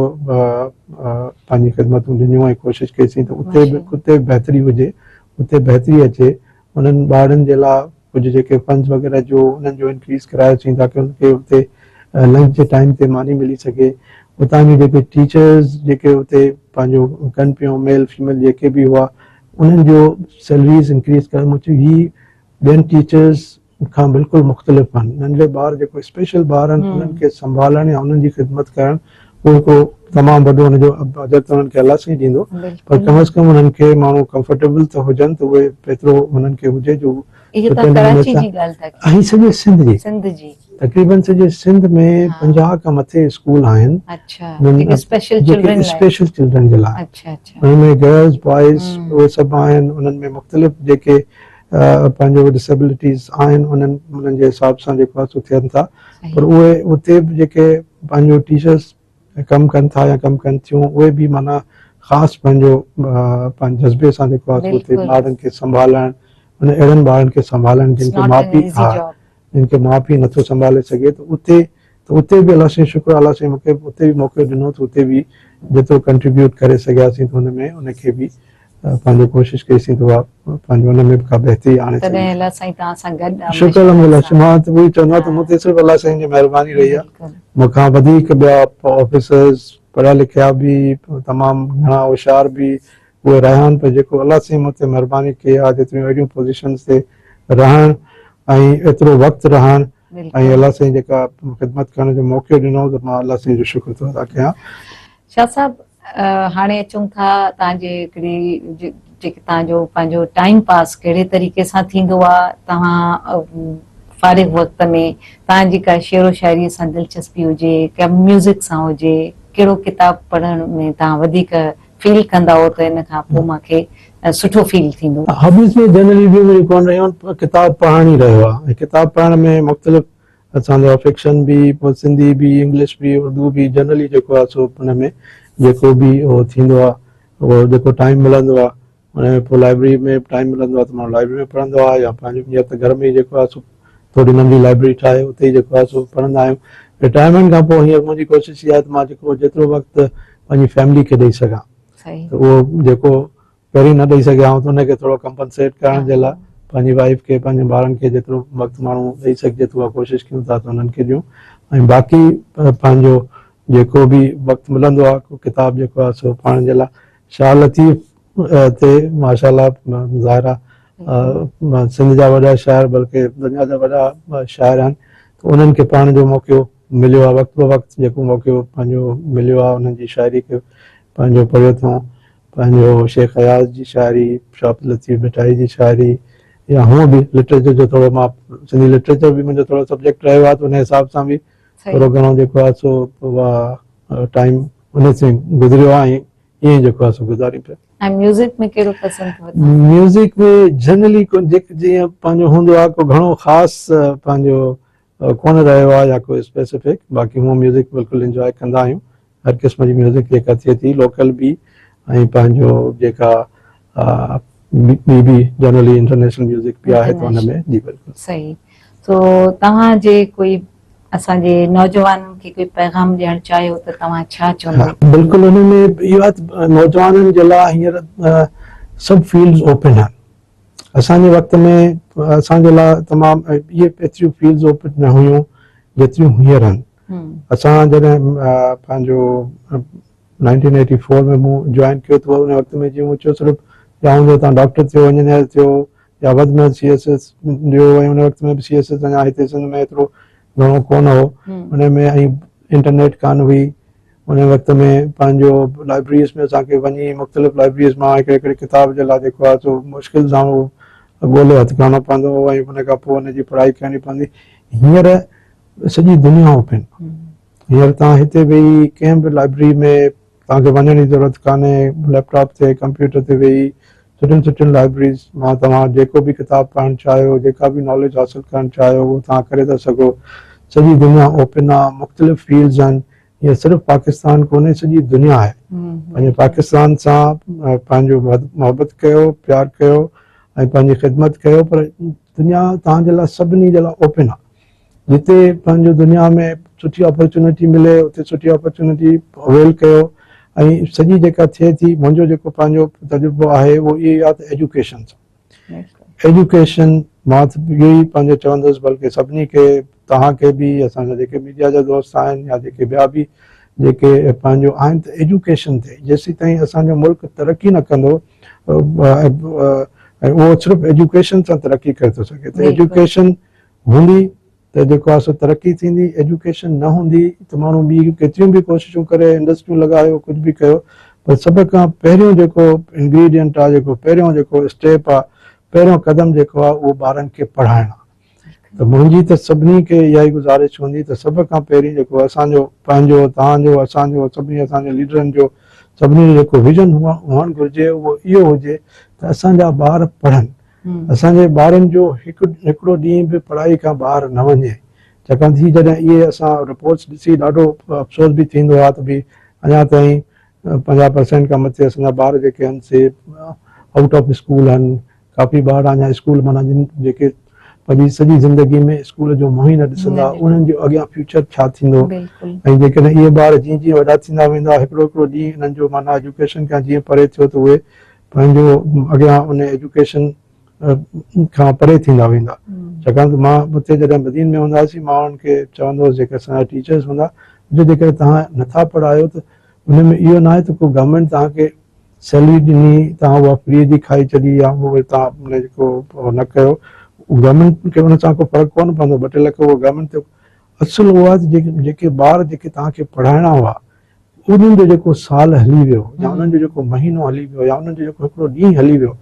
पंहिंजी ख़िदमतूं ॾिनियूं ऐं कोशिशि कईसीं त उते बहितरी हुजे, उते बहितरी अचे। उन्हनि ॿारनि जे लाइ कुझु जेके फंड्स वग़ैरह जो उन्हनि जो इंक्रीज़ करायोसीं ताकी उनखे उते लंच जे टाइम ते मानी मिली सघे। उतां जी जेके टीचर्स जेके उते पंहिंजो कनि पियूं, मेल फीमेल जेके बि हुआ, उन्हनि जो सैलरीज़ इंक्रीज़ करणु मुंहिंजो ही ॿियनि टीचर्स खां बिल्कुलु मुख़्तलिफ़ आहिनि। नंढे ॿार जेको स्पेशल ॿार आहिनि उन्हनि खे संभालणु या उन्हनि जी ख़िदमत करणु उहो हिकिड़ो तमामु वॾो हुनजो अदर त उन्हनि खे अलाह साईं ॾींदो, पर कम अज़ कम उन्हनि खे माण्हू कंफर्टेबल त हुजनि, त उहे एतिरो उन्हनि खे हुजे जो। ऐं सॼे सिंध जी तक़रीबन सॼे सिंध में 50 खां मथे स्कूल आहिनि स्पेशल चिल्ड्रन जे लाइ। उनमें गर्ल्स बॉयज़ उहे सभु आहिनि, उन्हनि में मुख़्तलिफ़ जेके पंहिंजो डिसेबिलिटीज़ आहिनि उन्हनि जे हिसाब सां जेको आहे सो थियनि था। पर उहे उते बि जेके पंहिंजो टीचर्स कमु कनि था या कमु कनि थियूं, उहे बि माना ख़ासि पंहिंजो पंहिंजे जज़्बे सां जेको आहे सो उते ॿारनि खे संभालणु, उन अहिड़नि ॿारनि खे संभालणु जिन खे माउ पीउ नथो संभाले सघे। त उते बि अलाह साईं शुक्र, अलाह साईं मूंखे उते बि मौक़ो ॾिनो, त उते बि जेतिरो कंट्रीब्यूट करे सघियासीं त हुन में उनखे बि पंहिंजो कोशिशि कईसीं त उहा पंहिंजो हुन में का बहितरी आणे शुक्र अल्हम्दुलिल्लाह। मां त उहो ई चवंदो आहियां त मूं ते सिर्फ़ु अलाह साईं जी महिरबानी रही आहे। मूंखां वधीक ॿिया ऑफिसर्स पढ़िया लिखिया बि तमामु घणा होशियार बि उहे रहिया आहिनि, पर जेको अलाह साईं मूं ते महिरबानी कई आहे जेतिरियूं अहिड़ियूं पोज़ीशन्स ते रहणु ऐं एतिरो वक़्तु रहणु ऐं अलाह साईं जेका ख़िदमत करण जो मौक़ो ॾिनो, त मां अलाह साईं जो शुक्र थो अदा कयां। शाह साहब, हाणे अचूं था तव्हांजे हिकिड़ी जेके तव्हांजो पंहिंजो टाइम पास कहिड़े तरीक़े सां थींदो आहे, तव्हां फारिग वक़्त में तव्हांजी का शेरो शाइरीअ सां दिलचस्पी हुजे, का म्यूज़िक सां हुजे, कहिड़ो किताब पढ़ण में तव्हां वधीक फील कंदा हो त इन खां पोइ मूंखे सुठो फील थींदो? हॉबीज़ में जनरली बि मुंहिंजी कोन रहियूं आहिनि, किताब पढ़ण ई रहियो आहे। ऐं किताब पढ़ण में मुख़्तलिफ़ असांजा फिक्शन बि, पोइ सिंधी बि, इंग्लिश बि, उर्दू बि, जनरली जेको आहे सो हुन में जेको बि उहो थींदो आहे, उहो जेको टाइम मिलंदो आहे उन पोइ लाइब्रेरी में टाइम मिलंदो आहे त माण्हू लाइब्रेरी में पढ़ंदो आहे, या पंहिंजो हीअं त घर में जेको आहे सो थोरी नंढी लाइब्रेरी ठाहे उते ई जेको आहे सो पढ़ंदा आहियूं। रिटायरमेंट खां पोइ हींअर मुंहिंजी कोशिशि इहा आहे त मां जेको जेतिरो वक़्तु पंहिंजी फैमिली खे ॾेई सघां सही त उहो जेको पहिरीं न ॾेई सघिया आऊं त हुनखे थोरो कंपनसेट करण जे लाइ पंहिंजी वाइफ खे पंहिंजे ॿारनि खे जेतिरो वक़्तु माण्हू ॾेई सघिजे थो उहा कोशिशि कयूं था त हुननि खे ॾियूं ऐं बाक़ी पंहिंजो जेको बि वक़्तु मिलंदो आहे को किताबु जेको आहे सो पढ़ण जे लाइ शाह लतीफ़ ते माशाल्लाह ज़ाहिर आहे सिंध जा वॾा शाइर बल्कि दुनिया जा वॾा शाइर आहिनि त उन्हनि खे पढ़ण जो मौक़ो मिलियो आहे वक़्तु ब वक़्तु जेको मौक़ो पंहिंजो मिलियो आहे उन्हनि जी शाइरी खे पंहिंजो पढ़ियो अथऊं पंहिंजो शेख अयाज़ जी शाइरी शाह लतीफ़ मिठाई जी शाइरी या हूअं बि लिटरेचर जो थोरो मां सिंधी लिटरेचर बि मुंहिंजो थोरो सब्जेक्ट रहियो आहे त उन हिसाब सां बि थोरो घणो जेको आहे सो उहा टाइम उन से गुज़रियो आहे ऐं ईअं जेको आहे सो गुज़ारी पियो ऐं म्यूज़िक में कहिड़ो पसंदि अथव? म्यूज़िक में जनरली जीअं पंहिंजो हूंदो आहे को घणो ख़ासि पंहिंजो कोन रहियो आहे या कोई स्पेसिफिक बाक़ी हूअं म्यूज़िक बिल्कुलु इंजॉय कंदा आहियूं हर क़िस्म जी म्यूज़िक जेका थिए थी लोकल बि ऐं पंहिंजो जेका ॿी बि जनरली इंटरनेशनल म्यूज़िक बि आहे त हुन में जी बिल्कुलु सही तो तव्हांजे कोई असांजे नौजवाननि खे कोई पैगाम ॾियणु चाहियो त तव्हां छा चवंदो? बिल्कुलु हुन में इहो आहे त नौजवाननि जे लाइ हींअर सभु फील्ड्स ओपन आहिनि असांजे वक़्त में असांजे लाइ तमामु इहे एतिरियूं फील्ड्स ओपन न हुयूं जेतिरियूं हींअर आहिनि असां जॾहिं पंहिंजो 1984 में मूं जॉइन कयो त उन वक़्त में जीअं मूं चयो सिर्फ़ु या हूंदो तव्हां डॉक्टर थियो इंजीनियर थियो या वधि में CSS ॾियो ऐं उन वक़्त में बि CSS अञा हिते सिंध में एतिरो घणो कोन हो उन में ऐं इंटरनेट कान हुई उन वक़्त में पंहिंजो लाइब्रेरीज़ में असांखे वञी मुख़्तलिफ़ लाइब्रेरीज़ मां हिकिड़े किताब जे लाइ जेको आहे सो मुश्किल सां उहो ॻोल्हे हथु करणो पवंदो हो ऐं उन खां पोइ हुनजी पढ़ाई करणी पवंदी हींअर सॼी दुनिया ओपन हींअर तव्हां हिते वेही कंहिं बि लाइब्रेरी में तव्हांखे वञण जी ज़रूरत कान्हे लैपटॉप ते कंप्यूटर ते वेही सुठियुनि सुठियुनि लाइब्रेरीज़ मां तव्हां जेको बि किताबु पढ़णु चाहियो जेका बि नॉलेज हासिलु करणु चाहियो उहो तव्हां करे था सघो सॼी दुनिया ओपन आहे मुख़्तलिफ़ फील्ड्स आहिनि हीअ सिर्फ़ु पाकिस्तान कोन्हे सॼी दुनिया आहे पंहिंजे पाकिस्तान सां पंहिंजो मोहबत कयो प्यारु कयो ऐं पंहिंजी ख़िदमत कयो पर दुनिया तव्हांजे लाइ सभिनी जे लाइ ओपन आहे जिते पंहिंजो दुनिया में सुठी अपॉर्चुनिटी मिले उते सुठी अपॉर्चुनिटी अवेल कयो ऐं सॼी जेका थिए थी मुंहिंजो जेको पंहिंजो तजुर्बो आहे उहो इहो आहे त एजुकेशन सां एजुकेशन मां इहो ई पंहिंजो चवंदुसि बल्कि सभिनी खे तव्हांखे बि असांजा जेके मीडिया जा दोस्त आहिनि या जेके ॿिया बि जेके पंहिंजो आहिनि त एजुकेशन ते जेसीं ताईं असांजो मुल्क तरक़ी न कंदो ऐं उहो सिर्फ़ु एजुकेशन सां तरक़ी करे थो सघे त एजुकेशन हूंदी त जेको आहे सो तरक़ी थींदी एजुकेशन न हूंदी त माण्हू ॿी केतिरियूं बि कोशिशूं करे इंडस्ट्रियूं लॻायो कुझु बि कयो पर सभ खां पहिरियों जेको इंग्रीडियंट आहे जेको पहिरियों जेको स्टेप आहे पहिरियों क़दम जेको आहे उहो ॿारनि खे पढ़ाइणु आहे त मुंहिंजी त सभिनी खे इहा ई गुज़ारिश हूंदी त सभ खां पहिरीं जेको असांजो पंहिंजो तव्हांजो असांजो सभिनी असांजे लीडरनि जो सभिनी जो जेको विजन हुअणु घुरिजे उहो इहो हुजे त असांजा ॿार पढ़नि असांजे ॿारनि जो हिकिड़ो ॾींहुं बि पढ़ाई खां ॿाहिरि न वञे छाकाणि थी जॾहिं इहे असां रिपोर्ट्स ॾिसी ॾाढो अफ़सोस बि थींदो आहे त भई अञा ताईं 50% खां मथे असांजा ॿार जेके आहिनि से आउट ऑफ स्कूल आहिनि काफ़ी ॿार अञा स्कूल माना जेके पंहिंजी सॼी ज़िंदगी में स्कूल जो मुंहुं ई न ॾिसंदा उन्हनि जो अॻियां फ्यूचर छा थींदो ऐं जेकॾहिं इहे ॿार जीअं जीअं वॾा थींदा वेंदा हिकिड़ो हिकिड़ो ॾींहुं इन्हनि जो माना एजुकेशन खां जीअं परे थियो त उहे पंहिंजो अॻियां उन एजुकेशन खां परे थींदा वेंदा छाकाणि त मां हुते जॾहिं मदीन में हूंदासीं मां उन्हनि खे चवंदो हुउसि जेके असांजा टीचर्स हूंदा जो जेकॾहिं तव्हां नथा पढ़ायो त हुन में इहो न आहे त को गवर्नमेंट तव्हांखे सैलरी ॾिनी तव्हां उहा फ्री जी खाई छॾी या उहो तव्हां उन जेको न कयो गवर्नमेंट खे उन सां को फ़र्क़ु कोन पवंदो 2 लख उहो गवर्नमेंट ते असुलु उहो आहे त जेके ॿार जेके तव्हांखे पढ़ाइणा हुआ उन्हनि जो जेको साल हली वियो या उन्हनि जो जेको महीनो हली वियो या उन्हनि जो जेको हिकिड़ो ॾींहुं हली वियो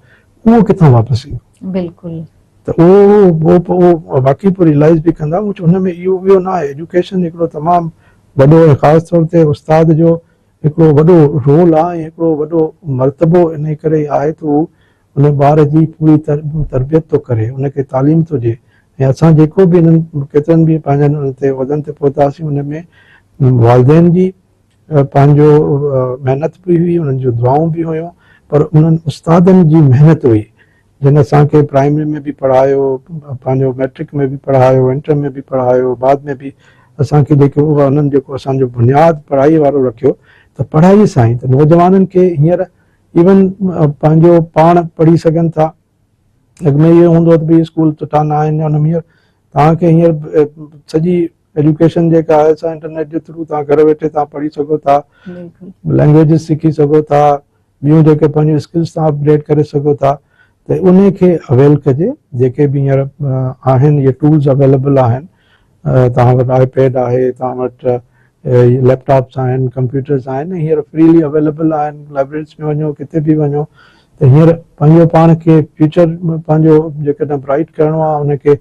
उहो किथां वापसि ईंदो बिल्कुलु त उहो बाक़ी पोइ रियलाइज़ बि कंदा हुन में इहो न आहे एजुकेशन हिकिड़ो तमामु वॾो ऐं ख़ासि तौर ते उस्ताद जो हिकिड़ो वॾो रोल आहे ऐं हिकिड़ो वॾो मर्तबो इन करे आहे त उहो उन ॿार जी पूरी तरबियत थो करे उनखे तालीम थो ॾिए ऐं असां जेको बि हिननि केतिरनि बि पंहिंजनि उन ते वॾनि ते पहुतासीं उन में वालिदैन जी पंहिंजो महिनत बि हुई उन्हनि जूं दुआऊं बि हुयूं पर उन्हनि उस्तादनि जी महिनत हुई जिन असांखे प्राइमरी में बि पढ़ायो पंहिंजो मैट्रिक में बि पढ़ायो इंटर में बि पढ़ायो बाद में बि असांखे जेको उन्हनि जेको असांजो बुनियादु पढ़ाई वारो रखियो त पढ़ाई सां ई त नौजवाननि खे हींअर इवन पंहिंजो पाण पढ़ी सघनि था। अॻु में इहो हूंदो त भई स्कूल सुठा न आहिनि या हुन हींअर तव्हांखे हींअर सॼी एजुकेशन जेका आहे असां इंटरनेट जे थ्रू तव्हां घर वेठे तव्हां पढ़ी सघो था, लैंग्वेजिस सिखी सघो था, ॿियूं जेके पंहिंजियूं स्किल्स तव्हां अपग्रेड करे सघो था। त उन खे अवेल कजे। जेके बि हींअर आहिनि इहे टूल्स अवेलेबल आहिनि, तव्हां वटि आईपैड आहे, तव्हां वटि लैपटॉप्स आहिनि, कंप्यूटर्स आहिनि, हींअर फ्रीली अवेलेबल आहिनि। लाइब्रेरीज़ में वञो, किथे बि वञो त हींअर पंहिंजो पाण खे फ्यूचर पंहिंजो जेकॾहिं ब्राइट करिणो आहे, उनखे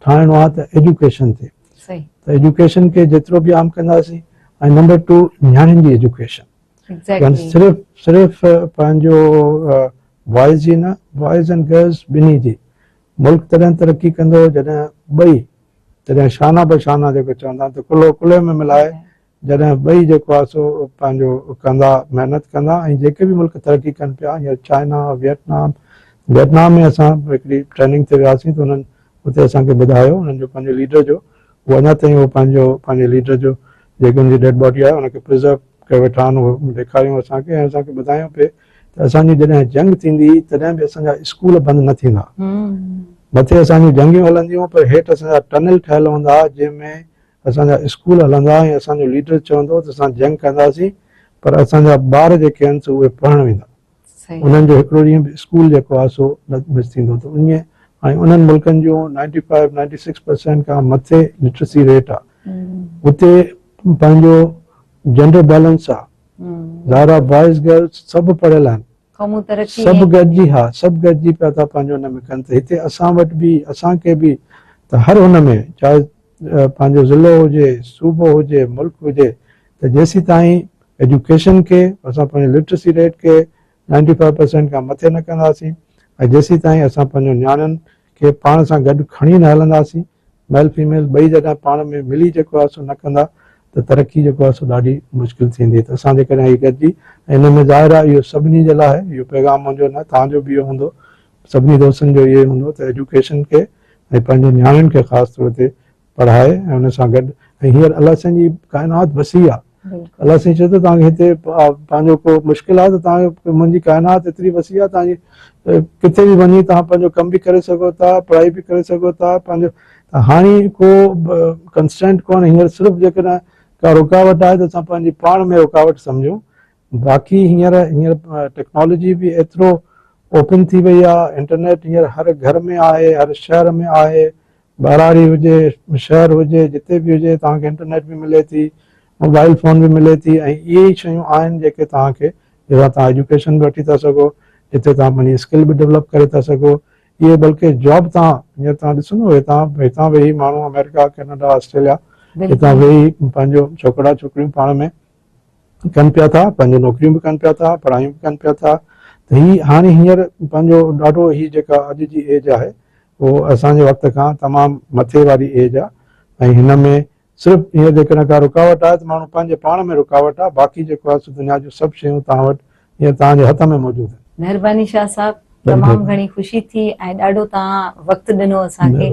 ठाहिणो आहे त एजुकेशन ते त एजुकेशन खे जेतिरो बि आम कंदासीं। ऐं नंबर 2 नियाणियुनि जी एजुकेशन, सिर्फ़ पंहिंजो बॉइज़ जी न, बॉइज़ एंड गर्ल्स ॿिन्ही जी। मुल्क तॾहिं तरक़ी कंदो जॾहिं ॿई, तॾहिं शाना बशाना जेको चवंदा त कुल्हो कुल्हे में मिलाए, जॾहिं ॿई जेको आहे सो पंहिंजो कंदा, महिनत कंदा। ऐं जेके बि मुल्क तरक़ी कनि पिया, हींअर चाइना, वियतनाम में असां हिकिड़ी ट्रेनिंग ते वियासीं त उन्हनि उते असांखे ॿुधायो, उन्हनि जो पंहिंजे लीडर जो, उहो अञा ताईं उहो पंहिंजे लीडर जो जेकी उनजी डेड बॉडी आहे उनखे प्रिज़र्व करे वेठा आहिनि। उहो ॾेखारियूं असांखे ऐं असांखे ॿुधायूं पिए त असांजी जॾहिं जंग थींदी तॾहिं बि असांजा स्कूल बंदि न थींदा। मथे असांजी जंगियूं हलंदियूं पर हेठि असांजा टनल ठहियल हूंदा जंहिंमें असांजा स्कूल हलंदा ऐं असांजो लीडर चवंदो त असां जंग कंदासीं पर असांजा ॿार जेके आहिनि सो उहे पढ़णु वेंदा। उन्हनि जो हिकिड़ो ॾींहुं बि स्कूल जेको आहे सो न मिस थींदो। त उन ऐं उन्हनि मुल्कनि जूं 95-96% खां मथे लिटरेसी रेट आहे। उते पंहिंजो जेंडर बैलेंस आहे, ज़ारा बॉइज़ गर्ल्स सभु पढ़ियल आहिनि, सभु गॾिजी पिया था पंहिंजो हुन में कनि। त हिते असां वटि बि, असांखे बि त हर हुन में चाहे पंहिंजो ज़िलो हुजे, सूबो हुजे, मुल्क हुजे, त जेसीं ताईं एजुकेशन खे असां पंहिंजे लिटरेसी रेट खे 95% खां मथे न कंदासीं ऐं जेसीं ताईं असां पंहिंजो नियाणियुनि खे पाण सां गॾु खणी न हलंदासीं, मेल फीमेल ॿई जॾहिं पाण में मिली जेको आहे सो न कंदा त तरक़ी जेको आहे सो ॾाढी मुश्किल थींदी। त असां जेकॾहिं हीअ गॾिजी ऐं हिन में ज़ाहिर आहे इहो सभिनी जे लाइ, इहो पैगाम मुंहिंजो न, तव्हांजो बि इहो हूंदो, सभिनी दोस्तनि जो इहो हूंदो त एजुकेशन खे ऐं पंहिंजे नियाणियुनि खे ख़ासि तौर ते पढ़ाए ऐं हुन सां गॾु। ऐं हींअर अलाह साईं जी काइनात वसी आहे। अलाह साईं चए थो तव्हांखे हिते पंहिंजो को मुश्किल आहे त तव्हांखे मुंहिंजी काइनात एतिरी वसी आहे, तव्हांजी किथे बि वञी तव्हां पंहिंजो कमु बि करे सघो था, पढ़ाई बि करे सघो था पंहिंजो। हाणे को कंस्टेंट कोन्हे, हींअर सिर्फ़ु जेकॾहिं का रुकावट आहे त असां पंहिंजी पाण में रुकावट सम्झूं। बाक़ी हींअर टेक्नोलॉजी बि एतिरो ओपन थी वई आहे, इंटरनेट हींअर हर घर में आहे, हर शहर में आहे, ॿाराड़ी हुजे, शहर हुजे, जिते बि हुजे तव्हांखे इंटरनेट बि मिले थी, मोबाइल फ़ोन बि मिले थी। ऐं इहे ई शयूं आहिनि जेके तव्हांखे, जंहिंसां तव्हां एजुकेशन बि वठी था सघो, जिते तव्हां पंहिंजी स्किल बि डेवलप करे था सघो। इहे बल्कि जॉब तव्हां हींअर तव्हां ॾिसंदो हितां वेही माण्हू अमेरिका, कैनेडा, ऑस्ट्रेलिया हितां वेही पंहिंजो छोकिरा छोकिरियूं पाण में कनि पिया था, पंहिंजो नौकरियूं बि कनि पिया था, पढ़ाइयूं बि कनि पिया था। त हाणे हींअर पंहिंजो ॾाढो ही जेका अॼु जी एज आहे उहो असांजे वक़्त खां तमामु मथे वारी एज आहे। ऐं हिन में सिर्फ़ु हींअर जेकॾहिं का रुकावट आहे त माण्हू पंहिंजे पाण में रुकावट आहे, बाक़ी जेको आहे दुनिया जूं सभु शयूं तव्हां वटि हींअर तव्हांजे हथ में मौजूदु आहिनि। महिरबानी शाह साहब, तमामु घणी ख़ुशी थी ऐं ॾाढो तव्हां वक़्तु ॾिनो असांखे,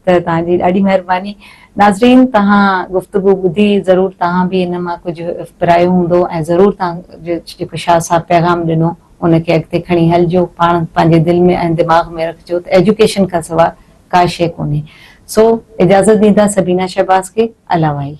त तव्हांजी ॾाढी महिरबानी। नाज़रीन, तव्हां गुफ़्तगू ॿुधी, ज़रूरु तव्हां बि हिन मां कुझु पिरायो हूंदो ऐं ज़रूरु तव्हां जेको शाह साहब पैगाम ॾिनो उनखे अॻिते खणी हलिजो, पाण पंहिंजे दिलि में ऐं दिमाग़ में रखिजो त एजुकेशन खां सवाइ का शइ कोन्हे। सो इजाज़त ॾींदा सबीना शहबाज़ खे। अला वाही।